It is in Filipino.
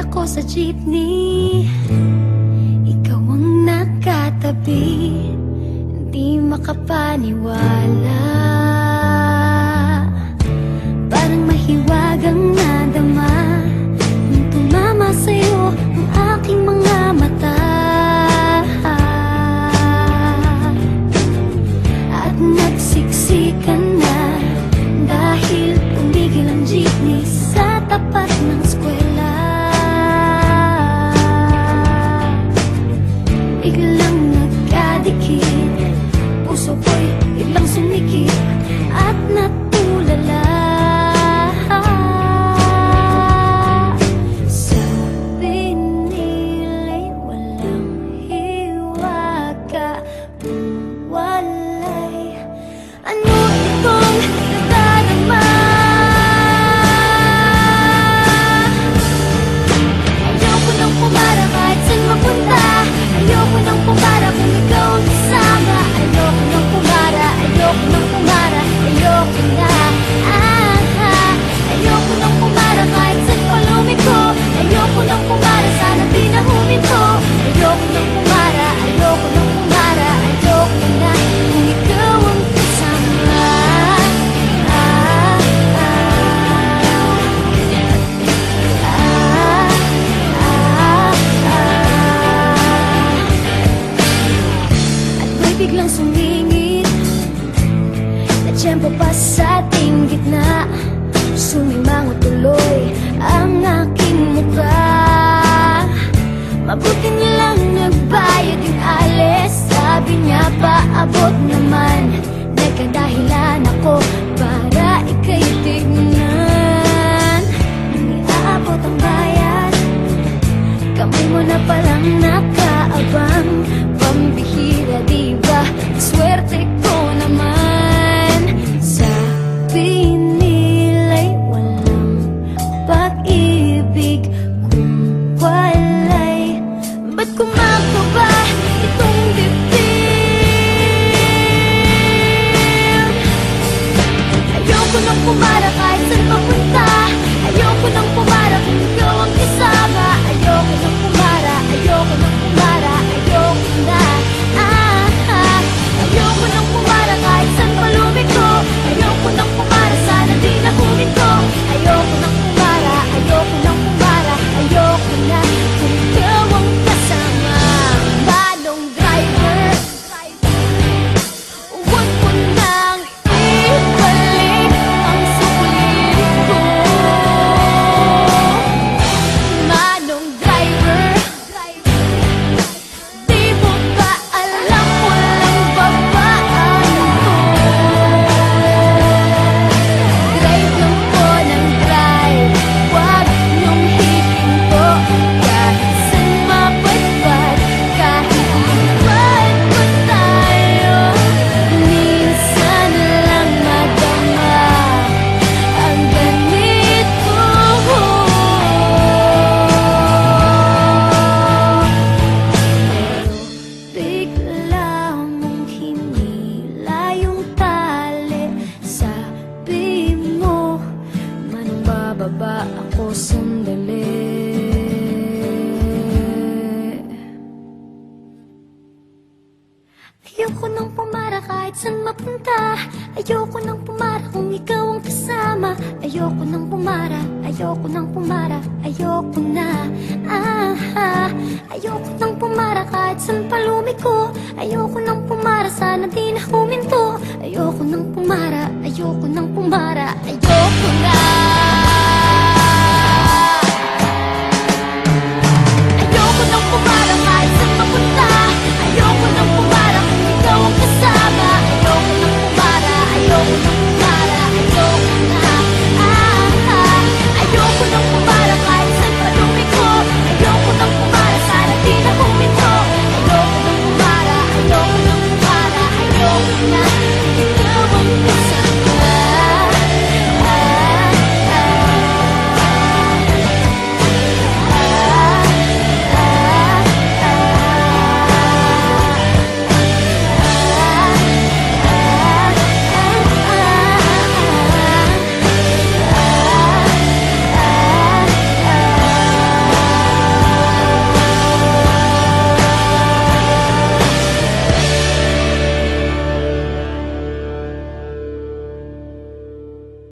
ako sa jeepney, ikaw ang nakatabi, hindi makapaniwala. Parang mahiwagang nadama nung tumama sa'yo ang aking mga mata. At nagsiksikan na dahil tumigil ang jeepney sa tapat ng eskwela. Biglang nagkadikit, puso ko'y biglang sumikip at natulala. Sabi nila'y walang hiwaga, walay. Ano itong nadarama? Ayoko nang pumara kahit saan mapunta. Ayoko nang pumara kung ikaw ang kasama. Ayoko nang pumara, ayoko nang pumara, ayoko na. Ayoko nang pumara kahit saan pa lumiko. Ayoko nang pumara, sana di na huminto. Ayoko nang pumara, ayoko nang pumara, ayoko na kung ikaw ang kasama. At may biglang sumingit na tiyempo pa sa ating gitna. Sumimango tuloy ang aking mukha. Mabuti niya lang nagbayad yung alis. Sabi niya paabot naman, nagkadahilan ako para ika'y tignan. Nung iaabot ang bayad, kamay mo na palang nakaabang. Pambihira diba, swerte ko naman. Sabi nila'y walang pag-ibig kung walay. Ba't kumakaba itong dibdib? Ayoko nang pumara kahit saan papunta. Ayoko nang pumara kung ikaw ang kasama. Ayoko nang pumara, ayoko nang pumara, ayoko na. Ayoko nang pumara kahit saan pa lumiko. Ayoko nang pumara, sana di na huminto. Ayoko nang pumara, ayoko nang pumara, ayoko na kung ikaw ang kasama. Manong driver, huwag mo nang ibalik ang sulit ko. Manong driver, di mo ba alam walang babaan to? Drive lang po ng drive, huwag niyong hihinto. Kahit saan mapadpad, kahit lumipad pa tayo, minsan lang madama ang ganito. Bigla mong hinila yung tali. Sabi mo, manong bababa ako sandali. Ayoko nang pumara kahit saan mapunta. Ayoko nang pumara kung ikaw ang kasama. Ayoko nang pumara, ayoko nang pumara, ayoko na. Ayoko nang pumara kahit saan pa lumiko. Ayoko nang pumara, sana di na huminto. Ayoko nang pumara, ayoko nang pumara, ayoko na.